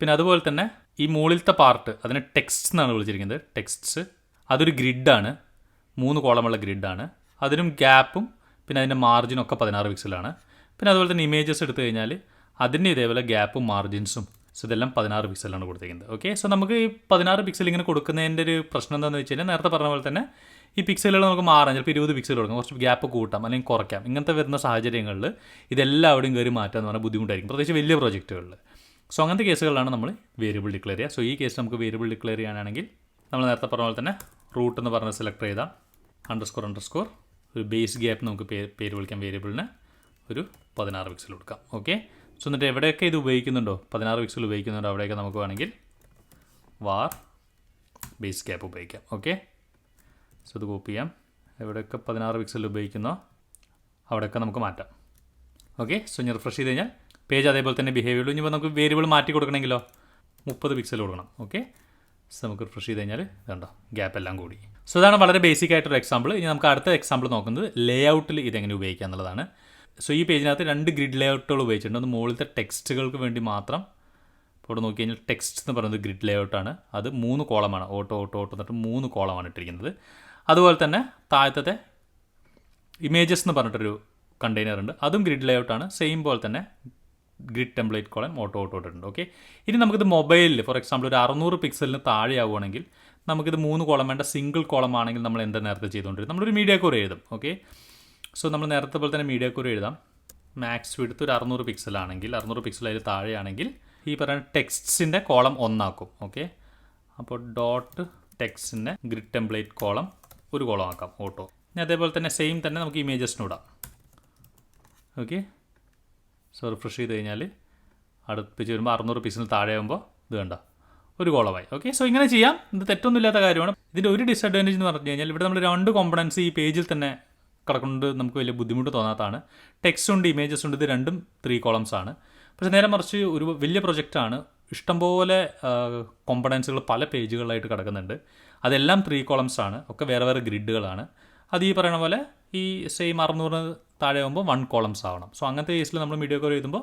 പിന്നെ അതുപോലെ തന്നെ ഈ മുകളിലത്തെ പാർട്ട് അതിനെ ടെക്സ്റ്റ് എന്നാണ് വിളിച്ചിരിക്കുന്നത്. ടെക്സ്റ്റ്സ് അതൊരു ഗ്രിഡാണ്. 3 കോളമുള്ള ഗ്രിഡാണ്. അതിനും ഗ്യാപ്പും പിന്നെ അതിൻ്റെ മാർജിനും ഒക്കെ 16 പിക്സലാണ്. പിന്നെ അതുപോലെ തന്നെ ഇമേജസ് എടുത്തു കഴിഞ്ഞാൽ അതിന് ഇതേപോലെ ഗ്യാപ്പും മാർജിൻസും ഇതെല്ലാം 16 പിക്സലാണ് കൊടുത്തിരിക്കുന്നത്. ഓക്കെ, സോ നമുക്ക് ഈ 16 പിക്സൽ ഇങ്ങനെ കൊടുക്കുന്നതിൻ്റെ ഒരു പ്രശ്നം എന്താണെന്ന് വെച്ച് കഴിഞ്ഞാൽ നേരത്തെ പറഞ്ഞ പോലെ തന്നെ ഈ പിക്സലുകൾ നമുക്ക് മാറാം. ചിലപ്പോൾ 20 പിക്സൽ കൊടുക്കാം, കുറച്ച് ഗ്യാപ്പ് കൂട്ടാം അല്ലെങ്കിൽ കുറയ്ക്കാം. ഇങ്ങനത്തെ വരുന്ന സാഹചര്യങ്ങളിൽ ഇതെല്ലാവരുടെയും കയറി മാറ്റുക എന്ന് പറഞ്ഞാൽ ബുദ്ധിമുട്ടായിരിക്കും, പ്രത്യേകിച്ച് വലിയ പ്രോജക്റ്റുകളിൽ. സോ അങ്ങനത്തെ കേസുകളിലാണ് നമ്മൾ വേരിയബിൾ ഡിക്ലെയർ ചെയ്യുക. സോ ഈ കേസ് നമുക്ക് വേരിയബിൾ ഡിക്ലെയർ ചെയ്യാനാണെങ്കിൽ നമ്മൾ നേരത്തെ പറഞ്ഞ പോലെ തന്നെ റൂട്ട് എന്ന് പറഞ്ഞ് സെലക്ട് ചെയ്താൽ __ ഒരു ബേസ് ഗ്യാപ്പ് നമുക്ക് പേര് വിളിക്കാം വേരിയബിളിന് ഒരു 16 പിക്സൽ കൊടുക്കാം. ഓക്കെ, സോ എന്നിട്ട് എവിടെയൊക്കെ ഇത് ഉപയോഗിക്കുന്നുണ്ടോ 16 പിക്സൽ ഉപയോഗിക്കുന്നുണ്ടോ അവിടെയൊക്കെ നമുക്ക് വേണമെങ്കിൽ വാർ ബേസ് ഗ്യാപ്പ് ഉപയോഗിക്കാം. ഓക്കെ, സോ ഇത് കോപ്പി ചെയ്യാം. എവിടെയൊക്കെ 16 പിക്സൽ ഉപയോഗിക്കുന്നോ അവിടെയൊക്കെ നമുക്ക് മാറ്റാം. ഓക്കെ, സോ ഞാൻ റിഫ്രഷ് ചെയ്ത് കഴിഞ്ഞാൽ പേജ് അതേപോലെ തന്നെ ബിഹേവ് ചെയ്യുള്ളൂ. ഇനിയിപ്പോൾ നമുക്ക് വേരിയബിൾ മാറ്റി കൊടുക്കണമെങ്കിലോ 30 പിക്സൽ കൊടുക്കണം. ഓക്കെ, സോ നമുക്ക് റിഫ്രഷ് ചെയ്ത് കഴിഞ്ഞാൽ ഇതുണ്ടോ ഗ്യാപ്പ് എല്ലാം കൂടി. സോ ഇതാണ് വളരെ ബേസിക് ആയിട്ടൊരു എക്സാമ്പിൾ. ഇനി നമുക്ക് അടുത്ത എക്സാമ്പിൾ നോക്കുന്നത് ലേ ഔട്ടിൽ ഇതെങ്ങനെ ഉപയോഗിക്കുക എന്നുള്ളതാണ്. സോ ഈ പേജിനകത്ത് 2 ഗ്രിഡ് ലേ ഔട്ടുകൾ ഉപയോഗിച്ചിട്ടുണ്ട്. ഒന്ന് മുകളിലത്തെ ടെക്സ്റ്റുകൾക്ക് വേണ്ടി മാത്രം. ഇപ്പോൾ ഇവിടെ നോക്കി കഴിഞ്ഞാൽ ടെക്സ്റ്റ് എന്ന് പറയുന്നത് ഗ്രിഡ് ലേ ഔട്ടാണ്. അത് 3 കോളമാണ്, ഓട്ടോ എന്നിട്ട് 3 കോളമാണ് ഇട്ടിരിക്കുന്നത്. അതുപോലെ തന്നെ താഴത്തെ ഇമേജസ് എന്ന് പറഞ്ഞിട്ടൊരു കണ്ടെയ്നർ ഉണ്ട്, അതും ഗ്രിഡ് ലേ ഔട്ടാണ്. സെയിം പോലെ തന്നെ ഗ്രിഡ് ടെംപ്ലേറ്റ് കോളം ഓട്ടോ ഇട്ടിട്ടുണ്ട്. ഓക്കെ, ഇനി നമുക്കിത് മൊബൈലിൽ ഫോർ എക്സാമ്പിൾ ഒരു 600 പിക്സലിന് താഴെയാവുകയാണെങ്കിൽ നമുക്കിത് 3 കോളം വേണ്ട സിംഗിൾ കോളം ആണെങ്കിൽ നമ്മൾ എന്താ നേരത്തെ ചെയ്തുകൊണ്ടിരുന്നത്, നമ്മളൊരു മീഡിയ കോർ എഴുതും. ഓക്കെ, സോ നമ്മൾ നേരത്തെ പോലെ തന്നെ മീഡിയ കോർ എഴുതാം. മാക്സ് വിഡ്ത്ത് ഒരു 600 പിക്സലാണെങ്കിൽ 600 പിക്സൽ അതിൽ താഴെയാണെങ്കിൽ ഈ പറയുന്ന ടെക്സ്റ്റിൻ്റെ കോളം 1 ആക്കും. ഓക്കെ, അപ്പോൾ ഡോട്ട് ടെക്സ്റ്റിൻ്റെ ഗ്രിഡ് ടെംപ്ലേറ്റ് കോളം ഒരു കോളം ആക്കാം ഓട്ടോ. ഇനി അതേപോലെ തന്നെ സെയിം തന്നെ നമുക്ക് ഇമേജസിനിടാം. ഓക്കെ, സോ റിഫ്രഷ് ചെയ്ത് കഴിഞ്ഞാൽ അടുപ്പിച്ച് വരുമ്പോൾ 600 പിക്സലിന് താഴെയാകുമ്പോൾ ഇത് കണ്ട ഒരു കോളമായി. ഓക്കെ, സോ ഇങ്ങനെ ചെയ്യാം, ഇത് തെറ്റൊന്നും ഇല്ലാത്ത കാര്യമാണ്. ഇതിൻ്റെ ഒരു ഡിസഡ്വാൻറ്റേജ് എന്ന് പറഞ്ഞു കഴിഞ്ഞാൽ ഇവിടെ നമ്മൾ 2 കോമ്പണൻസ് ഈ പേജിൽ തന്നെ കിടക്കുന്നത് നമുക്ക് വലിയ ബുദ്ധിമുട്ട് തോന്നാത്തതാണ്. ടെക്സ്റ്റ് ഉണ്ട്, ഇമേജസ് ഉണ്ട്, ഇത് രണ്ടും 3 കോളംസ് ആണ്. പക്ഷേ നേരെ മറിച്ച് ഒരു വലിയ പ്രൊജക്റ്റാണ്, ഇഷ്ടംപോലെ കോമ്പണൻസുകൾ പല പേജുകളിലായിട്ട് കിടക്കുന്നുണ്ട്. അതെല്ലാം 3 കോളംസ് ആണ്, ഒക്കെ വേറെ വേറെ ഗ്രിഡുകളാണ്. അത് ഈ പറയുന്ന പോലെ ഈ സെയിം 600 താഴെ ആകുമ്പോൾ 1 കോളംസ് ആവണം. സോ അങ്ങനത്തെ കേസിൽ നമ്മൾ മീഡിയ കോർ എഴുതുമ്പോൾ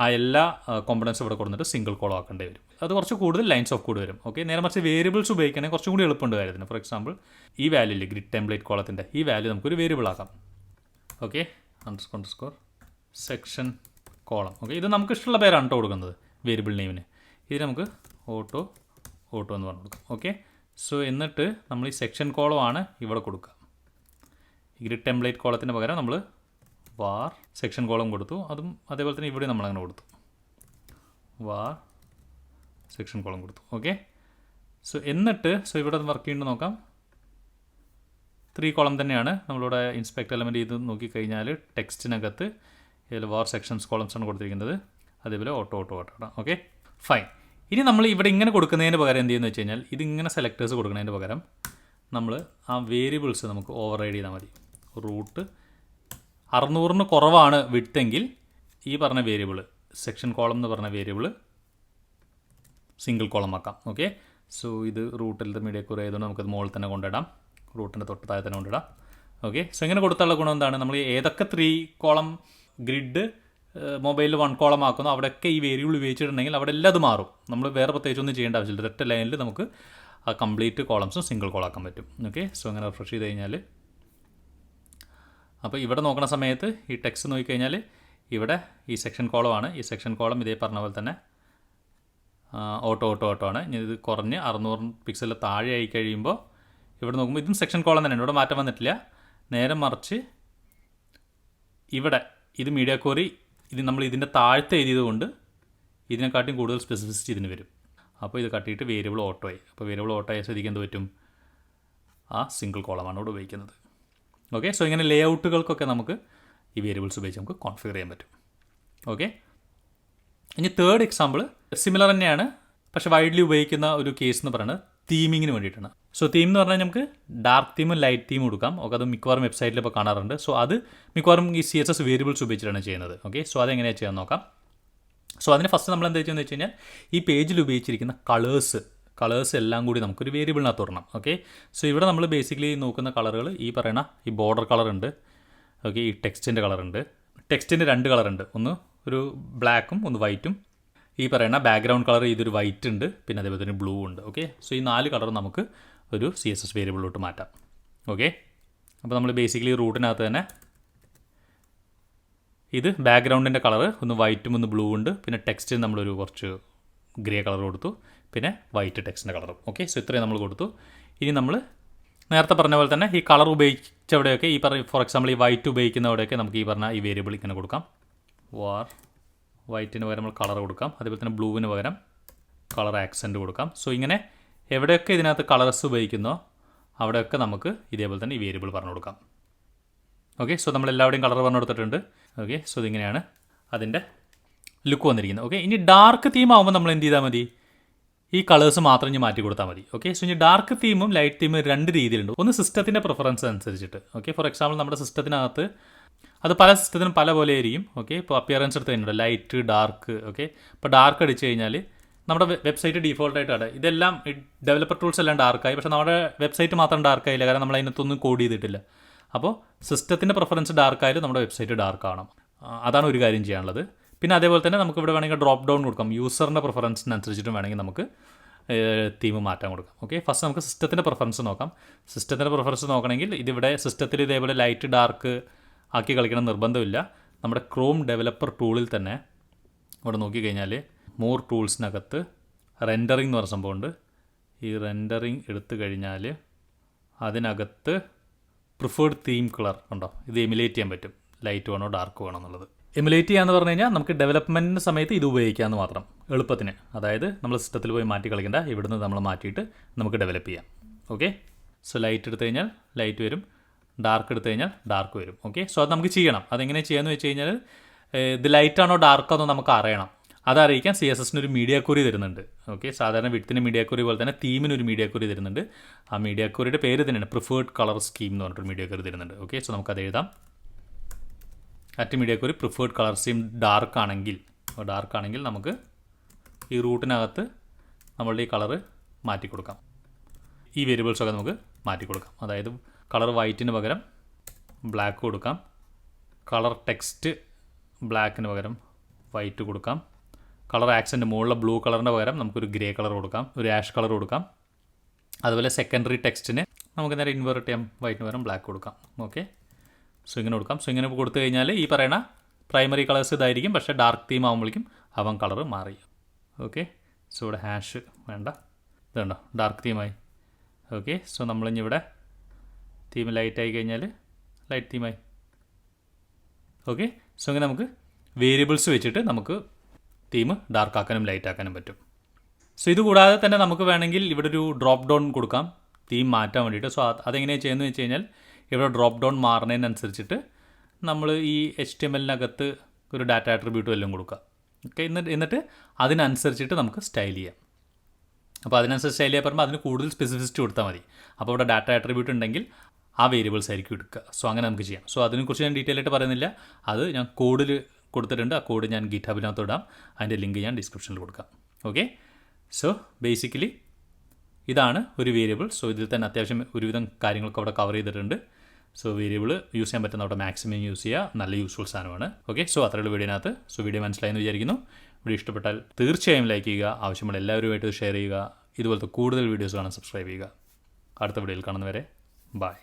ആ എല്ലാ കോമ്പണൻസും ഇവിടെ കൊടുത്തിട്ട് സിംഗിൾ കോളം ആക്കേണ്ടി വരും. അത് കുറച്ച് കൂടുതൽ ലൈൻസ് ഓഫ് കോഡ് വരും. ഓക്കെ, നേരെ മറിച്ച് വേരിയബിൾസ് ഉപയോഗിക്കണമെങ്കിൽ കുറച്ചും കൂടി എളുപ്പമുണ്ട് കാര്യത്തിന്. ഫോർ എക്സാമ്പിൾ ഈ വാല്യൂ ഗ്രിഡ് ടെംപ്ലേറ്റ് കോളത്തിൻ്റെ ഈ വാല്യൂ നമുക്കൊരു വേരിയബിൾ ആക്കാം. Okay, __ section column. ഓക്കെ, ഇത് നമുക്ക് ഇഷ്ടമുള്ള പേരാണ് കേട്ടോ കൊടുക്കുന്നത് വേരിയബിൾ നെയിമിന്. ഇത് നമുക്ക് ഓട്ടോ എന്ന് പറഞ്ഞു കൊടുക്കാം. ഓക്കെ, സോ എന്നിട്ട് നമ്മൾ ഈ സെക്ഷൻ കോളമാണ് ഇവിടെ കൊടുക്കുക. ഈ ഗ്രിഡ് ടെംപ്ലേറ്റ് കോളത്തിന് പകരം നമ്മൾ വാർ സെക്ഷൻ കോളം കൊടുത്തു. അതും അതേപോലെ തന്നെ ഇവിടെ നമ്മളങ്ങനെ കൊടുത്തു, വാർ സെക്ഷൻ കോളം കൊടുത്തു. ഓക്കെ, സോ എന്നിട്ട് ഇവിടെ വർക്ക് ചെയ്യുന്നത് നോക്കാം. 3 കോളം തന്നെയാണ് നമ്മളിവിടെ ഇൻസ്പെക്ട് എലമെൻറ്റ് ചെയ്ത് നോക്കിക്കഴിഞ്ഞാൽ ടെക്സ്റ്റിനകത്ത് ഇതിൽ വാർ സെക്ഷൻസ് കോളംസ് ആണ് കൊടുത്തിരിക്കുന്നത്. അതേപോലെ ഓട്ടോ. Okay, fine. ഇനി നമ്മൾ ഇവിടെ ഇങ്ങനെ കൊടുക്കുന്നതിന് പകരം എന്ത് ചെയ്യുന്നത് വെച്ച് കഴിഞ്ഞാൽ ഇതിങ്ങനെ സെലക്ടേഴ്സ് കൊടുക്കുന്നതിന് പകരം നമ്മൾ ആ വേരിയബിൾസ് നമുക്ക് ഓവർ റൈഡ് ചെയ്താൽ മതി. റൂട്ട് 600 കുറവാണ് വിട്ടെങ്കിൽ ഈ പറഞ്ഞ വേരിയബിൾ സെക്ഷൻ കോളം എന്ന് പറഞ്ഞ വേരിയബിൾ സിംഗിൾ കോളം ആക്കാം. ഓക്കെ, സോ ഇത് റൂട്ടിലത്തെ മീഡിയ കോർ ആയതുകൊണ്ട് നമുക്കത് മുകളിൽ തന്നെ കൊണ്ടിടാം, റൂട്ടിൻ്റെ തൊട്ട് താഴെ തന്നെ കൊണ്ടിടാം. ഓക്കെ, സോ ഇങ്ങനെ കൊടുത്തുള്ള ഗുണം എന്താണ്, നമ്മൾ ഏതൊക്കെ 3 കോളം ഗ്രിഡ് മൊബൈലിൽ 1 കോളം ആക്കുന്നു അവിടെയൊക്കെ ഈ വേരിയബിൾ ഉപയോഗിച്ചിട്ടുണ്ടെങ്കിൽ അവിടെ എല്ലാം അത് മാറും. നമ്മൾ വേറെ പ്രത്യേകിച്ചൊന്നും ചെയ്യേണ്ട ആവശ്യമില്ല. ഒറ്റ ലൈനിൽ നമുക്ക് ആ കംപ്ലീറ്റ് കോളംസും സിംഗിൾ കോളാക്കാൻ പറ്റും. ഓക്കെ, സോ അങ്ങനെ റിഫ്രഷ് ചെയ്ത് കഴിഞ്ഞാൽ അപ്പോൾ ഇവിടെ നോക്കുന്ന സമയത്ത് ഈ ടെക്സ്റ്റ് നോക്കിക്കഴിഞ്ഞാൽ ഇവിടെ ഈ സെക്ഷൻ കോളമാണ്. ഈ സെക്ഷൻ കോളം ഇതേ പറഞ്ഞ പോലെ തന്നെ ഓട്ടോ ആണ്. ഇനി ഇത് കുറഞ്ഞ് 600 പിക്സലിൽ താഴെ ആയി കഴിയുമ്പോൾ ഇവിടെ നോക്കുമ്പോൾ ഇതും സെക്ഷൻ കോളം തന്നെയാണ്, ഇവിടെ മാറ്റം വന്നിട്ടില്ല. നേരെ മറിച്ച് ഇവിടെ ഇത് മീഡിയ കോറി ഇത് നമ്മൾ ഇതിൻ്റെ താഴത്തെ എഴുതിയത് കൊണ്ട് ഇതിനെക്കാട്ടിയും കൂടുതൽ സ്പെസിഫിസിറ്റി ഇതിന് വരും. അപ്പോൾ ഇത് കട്ടിയിട്ട് വേരിയബിൾ ഓട്ടോ ആയി. അപ്പോൾ വേരിയബിൾ ഓട്ടോ ആയ സ്ഥിതിക്ക് എന്ത് പറ്റും, ആ സിംഗിൾ കോളമാണ് ഇവിടെ ഉപയോഗിക്കുന്നത്. ഓക്കെ, സോ ഇങ്ങനെ ലേ ഔട്ടുകൾക്കൊക്കെ നമുക്ക് ഈ വേരിയബിൾസ് ഉപയോഗിച്ച് നമുക്ക് കോൺഫിഗർ ചെയ്യാൻ പറ്റും. ഓക്കെ, ഇനി തേർഡ് എക്സാമ്പിൾ സിമിലർ തന്നെയാണ്, പക്ഷേ വൈഡ്ലി ഉപയോഗിക്കുന്ന ഒരു കേസ് എന്ന് പറയുന്നത് തീമിങ്ങിന് വേണ്ടിയിട്ടാണ്. സോ തീം എന്ന് പറഞ്ഞാൽ നമുക്ക് ഡാർക്ക് തീമും ലൈറ്റ് തീമും കൊടുക്കാം. ഓക്കെ, അത് മിക്കവാറും വെബ്സൈറ്റിൽ ഇപ്പോൾ കാണാറുണ്ട്. സോ അത് മിക്കവാറും ഈ CSS വേരിയബിൾസ് ഉപയോഗിച്ചിട്ടാണ് ചെയ്യുന്നത്. ഓക്കെ, സോ അതെങ്ങനെയാണ് ചെയ്യാൻ നോക്കാം. സോ അതിന് ഫസ്റ്റ് നമ്മൾ എന്താ ചെയ്യുന്നത് വെച്ച് കഴിഞ്ഞാൽ ഈ പേജിൽ ഉപയോഗിച്ചിരിക്കുന്ന കളേഴ്സ് എല്ലാം കൂടി നമുക്കൊരു വേരിയബിളിനകത്ത് ഇടണം. ഓക്കെ, സോ ഇവിടെ നമ്മൾ ബേസിക്കലി നോക്കുന്ന കളറുകൾ ഈ പറയുന്ന ഈ ബോർഡർ കളറുണ്ട്. ഓക്കെ, ഈ ടെക്സ്റ്റിൻ്റെ കളറുണ്ട്. ടെക്സ്റ്റിൻ്റെ 2 കളറുണ്ട്, ഒന്ന് ഒരു ബ്ലാക്കും ഒന്ന് വൈറ്റും. ഈ പറയുന്ന ബാക്ക്ഗ്രൗണ്ട് കളർ ഇതൊരു വൈറ്റ് ഉണ്ട്, പിന്നെ അതേപോലെ തന്നെ ബ്ലൂ ഉണ്ട്. ഓക്കെ, സോ ഈ 4 കളർ നമുക്ക് ഒരു CSS വേരിയബിളിലോട്ട് മാറ്റാം. ഓക്കെ, അപ്പോൾ നമ്മൾ ബേസിക്കലി റൂട്ടിനകത്ത് തന്നെ ഇത് ബാക്ക്ഗ്രൗണ്ടിൻ്റെ കളർ ഒന്ന് വൈറ്റും ഒന്ന് ബ്ലൂ ഉണ്ട്, പിന്നെ ടെക്സ്റ്റിന് നമ്മളൊരു കുറച്ച് ഗ്രേ കളർ കൊടുത്തു, പിന്നെ വൈറ്റ് ടെക്സ്റ്റിൻ്റെ കളറും. ഓക്കെ, സോ ഇത്രയും നമ്മൾ കൊടുത്തു. ഇനി നമ്മൾ നേരത്തെ പറഞ്ഞ പോലെ തന്നെ ഈ കളർ ഉപയോഗിച്ചവിടെയൊക്കെ ഈ പറഞ്ഞ ഫോർ എക്സാമ്പിൾ ഈ വൈറ്റ് ഉപയോഗിക്കുന്നവിടെയൊക്കെ നമുക്ക് ഈ പറഞ്ഞ ഈ വേരിയബിൾ ഇങ്ങനെ കൊടുക്കാം. വൈറ്റിന് പകരം നമ്മൾ കളർ കൊടുക്കാം, അതേപോലെ തന്നെ ബ്ലൂവിന് പകരം കളർ ആക്സെൻറ്റ് കൊടുക്കാം. സോ ഇങ്ങനെ എവിടെയൊക്കെ ഇതിനകത്ത് കളേഴ്സ് ഉപയോഗിക്കുന്നോ അവിടെയൊക്കെ നമുക്ക് ഇതേപോലെ തന്നെ ഈ വേരിയബിൾ പറഞ്ഞു കൊടുക്കാം. ഓക്കെ, സോ നമ്മൾ എല്ലാവരുടെയും കളർ പറഞ്ഞു കൊടുത്തിട്ടുണ്ട്. ഓക്കെ, സോ ഇതിങ്ങനെയാണ് അതിൻ്റെ ലുക്ക് വന്നിരിക്കുന്നത്. ഓക്കെ, ഇനി ഡാർക്ക് തീം ആകുമ്പോൾ നമ്മൾ എന്ത് ചെയ്താൽ മതി, ഈ കളേഴ്സ് മാത്രം ഇനി മാറ്റി കൊടുത്താൽ മതി. ഓക്കെ, സോ ഇനി ഡാർക്ക് തീമും ലൈറ്റ് തീമും രണ്ട് രീതിയിലുണ്ട്. ഒന്ന് സിസ്റ്റത്തിൻ്റെ പ്രിഫറൻസ് അനുസരിച്ചിട്ട്. ഓക്കെ, ഫോർ എക്സാമ്പിൾ നമ്മുടെ സിസ്റ്റത്തിനകത്ത് അത് പല സിസ്റ്റത്തിനും പല പോലെ ആയിരിക്കും. ഓക്കെ, ഇപ്പോൾ അപ്പിയറൻസ് എടുത്ത് കഴിഞ്ഞിട്ട് ലൈറ്റ് ഡാർക്ക്. ഓക്കെ, ഇപ്പോൾ ഡാർക്ക് അടിച്ച് കഴിഞ്ഞാൽ നമ്മുടെ വെബ്സൈറ്റ് ഡീഫോൾട്ടായിട്ടാണ് ഇതെല്ലാം ഡെവലപ്പർ ടൂൾസ് എല്ലാം ഡാർക്കായി, പക്ഷേ നമ്മുടെ വെബ്സൈറ്റ് മാത്രം ഡാർക്കായില്ല, കാരണം നമ്മൾ അതിനകത്തൊന്നും കോഡ് ചെയ്തിട്ടില്ല. അപ്പോൾ സിസ്റ്റത്തിൻ്റെ പ്രിഫറൻസ് ഡാർക്കായാലും നമ്മുടെ വെബ്സൈറ്റ് ഡാർക്ക് ആവണം. അതാണ് ഒരു കാര്യം ചെയ്യാനുള്ളത്. പിന്നെ അതേപോലെ തന്നെ നമുക്ക് ഇവിടെ വേണമെങ്കിൽ ഡ്രോപ്പ് ഡൗൺ കൊടുക്കാം, യൂസറിൻ്റെ പ്രിഫറൻസിനനുസരിച്ചിട്ടും വേണമെങ്കിൽ നമുക്ക് തീം മാറ്റാൻ കൊടുക്കാം. ഓക്കെ, ഫസ്റ്റ് നമുക്ക് സിസ്റ്റത്തിൻ്റെ പ്രിഫറൻസ് നോക്കാം. സിസ്റ്റത്തിൻ്റെ പ്രിഫറൻസ് നോക്കണമെങ്കിൽ ഇതിവിടെ സിസ്റ്റത്തിൽ ഇതേപോലെ ലൈറ്റ് ഡാർക്ക് ആക്കി കളിക്കണം നിർബന്ധമില്ല. നമ്മുടെ ക്രോം ഡെവലപ്പർ ടൂളിൽ തന്നെ ഇവിടെ നോക്കിക്കഴിഞ്ഞാൽ മോർ ടൂൾസിനകത്ത് റെൻഡറിങ് എന്ന് പറഞ്ഞ സംഭവമുണ്ട്. ഈ റെൻഡറിങ് എടുത്തു കഴിഞ്ഞാൽ അതിനകത്ത് പ്രിഫേർഡ് തീം കളർ ഉണ്ടോ, ഇത് എമുലേറ്റ് ചെയ്യാൻ പറ്റും, ലൈറ്റ് വേണോ ഡാർക്ക് വേണോ എന്നുള്ളത്. എമുലേറ്റ് ചെയ്യാന്ന് പറഞ്ഞു കഴിഞ്ഞാൽ നമുക്ക് ഡെവലപ്മെൻറ്റിൻ്റെ സമയത്ത് ഇത് ഉപയോഗിക്കാമെന്ന് മാത്രം, എളുപ്പത്തിന്. അതായത് നമ്മൾ സിസ്റ്റത്തിൽ പോയി മാറ്റി കളിക്കേണ്ട, ഇവിടുന്ന് നമ്മൾ മാറ്റിയിട്ട് നമുക്ക് ഡെവലപ്പ് ചെയ്യാം. ഓക്കെ, സോ ലൈറ്റ് എടുത്തു കഴിഞ്ഞാൽ ലൈറ്റ് വരും, ഡാർക്ക് എടുത്തു കഴിഞ്ഞാൽ ഡാർക്ക് വരും. ഓക്കെ, സോ അത് നമുക്ക് ചെയ്യണം. അതെങ്ങനെ ചെയ്യാമെന്ന് വെച്ച് കഴിഞ്ഞാൽ ഇത് ലൈറ്റാണോ ഡാർക്കാണോ നമുക്ക് അറിയണം. അതറിയിക്കാൻ CSS ഒരു മീഡിയ ക്വറി തരുന്നുണ്ട്. ഓക്കെ, സാധാരണ വിഡ്ത്തിന് മീഡിയ ക്വറി പോലെ തന്നെ തീമിനൊരു മീഡിയ ക്വറി തരുന്നുണ്ട്. ആ മീഡിയ ക്വറിയുടെ പേര് തന്നെയാണ് പ്രിഫേർഡ് കളർ സ്കീം എന്ന് പറഞ്ഞിട്ടൊരു മീഡിയ ക്വറി തരുന്നുണ്ട്. ഓക്കെ, സോ നമുക്കത് എഴുതാം. Media query preferred colour scheme dark ആണെങ്കിൽ നമുക്ക് ഈ റൂട്ടിനകത്ത് നമ്മളുടെ ഈ കളറ് മാറ്റി കൊടുക്കാം. ഈ വേരിയബിൾസൊക്കെ നമുക്ക് മാറ്റി കൊടുക്കാം. അതായത് കളർ വൈറ്റിന് പകരം ബ്ലാക്ക് കൊടുക്കാം, കളർ ടെക്സ്റ്റ് ബ്ലാക്കിന് പകരം വൈറ്റ് കൊടുക്കാം, കളർ ആക്സെൻ്റ് മുകളിലെ ബ്ലൂ കളറിൻ്റെ പകരം നമുക്കൊരു ഗ്രേ കളർ കൊടുക്കാം, ഒരു ആഷ് കളർ കൊടുക്കാം. അതുപോലെ സെക്കൻഡറി ടെക്സ്റ്റിന് നമുക്ക് നേരെ ഇൻവേർട്ട് ചെയ്യാം, വൈറ്റിന് പകരം ബ്ലാക്ക് കൊടുക്കാം. ഓക്കെ, സോ ഇങ്ങനെ കൊടുക്കാം. സോ ഇങ്ങനെ കൊടുത്തു കഴിഞ്ഞാൽ ഈ പറയുന്ന പ്രൈമറി കളേഴ്സ് ഇതായിരിക്കും, പക്ഷേ ഡാർക്ക് തീം ആകുമ്പോഴേക്കും അവൻ കളർ മാറി. ഓക്കെ, സോ ഇവിടെ ഹാഷ് വേണ്ട, ഇതുണ്ടോ ഡാർക്ക് തീമായി. ഓക്കെ, സോ നമ്മളിനി ഇവിടെ തീം ലൈറ്റ് ആയി കഴിഞ്ഞാൽ ലൈറ്റ് തീമായി. ഓക്കെ, സോ ഇങ്ങനെ നമുക്ക് വേരിയബിൾസ് വെച്ചിട്ട് നമുക്ക് തീം ഡാർക്ക് ആക്കാനും ലൈറ്റ് ആക്കാനും പറ്റും. സോ ഇത് കൂടാതെ തന്നെ നമുക്ക് വേണമെങ്കിൽ ഇവിടെ ഒരു ഡ്രോപ്പ് ഡൗൺ കൊടുക്കാം തീം മാറ്റാൻ വേണ്ടിയിട്ട്. സോ അതെങ്ങനെയാണ് ചെയ്യുന്നത് വെച്ച് കഴിഞ്ഞാൽ ഇവിടെ ഡ്രോപ്പ് ഡൗൺ മാറുന്നതിനനുസരിച്ചിട്ട് നമ്മൾ ഈ HTML-നകത്ത് ഒരു ഡാറ്റ ആട്രിബ്യൂട്ടും എല്ലാം കൊടുക്കുക. ഓക്കെ, എന്നിട്ട് അതിനനുസരിച്ചിട്ട് നമുക്ക് സ്റ്റൈൽ ചെയ്യാം. അപ്പോൾ അതിനനുസരിച്ച് സ്റ്റൈൽ ചെയ്യാൻ പറയുമ്പോൾ അതിന് കൂടുതൽ സ്പെസിഫിസിറ്റി കൊടുത്താൽ മതി. അപ്പോൾ ഇവിടെ ഡാറ്റ ആട്രിബ്യൂട്ട് ഉണ്ടെങ്കിൽ ആ വേരിയബിൾസ് ആയിരിക്കും എടുക്കുക. സോ അങ്ങനെ നമുക്ക് ചെയ്യാം. സോ അതിനെക്കുറിച്ച് ഞാൻ ഡീറ്റെയിൽ ആയിട്ട് പറയുന്നില്ല, അത് ഞാൻ കോഡിൽ കൊടുത്തിട്ടുണ്ട്. ആ കോഡ് ഞാൻ ഗിറ്റ്ഹബിനകത്ത് ഇടാം, അതിൻ്റെ ലിങ്ക് ഞാൻ ഡിസ്ക്രിപ്ഷനിൽ കൊടുക്കാം. ഓക്കെ, സോ ബേസിക്കലി ഇതാണ് ഒരു വേരിയബിൾ. സോ ഇതിൽ തന്നെ അത്യാവശ്യം ഒരുവിധം കാര്യങ്ങളൊക്കെ അവിടെ കവർ ചെയ്തിട്ടുണ്ട്. സോ വേരിയബിൾ യൂസ് ചെയ്യാൻ പറ്റുന്ന അവിടെ മാക്സിമം യൂസ് ചെയ്യുക, നല്ല യൂസ്ഫുൾ സാധനമാണ്. ഓക്കെ, സോ അത്രയുള്ള വീഡിയോനകത്ത്. സോ വീഡിയോ മനസ്സിലായെന്ന് വിചാരിക്കുന്നു. വീഡിയോ ഇഷ്ടപ്പെട്ടാൽ തീർച്ചയായും ലൈക്ക് ചെയ്യുക, ആവശ്യമുള്ള എല്ലാവരുമായിട്ട് ഷെയർ ചെയ്യുക. ഇതുപോലത്തെ കൂടുതൽ വീഡിയോസ് കാണാൻ സബ്സ്ക്രൈബ് ചെയ്യുക. അടുത്ത വീഡിയോയിൽ കാണുന്നവരെ ബൈ.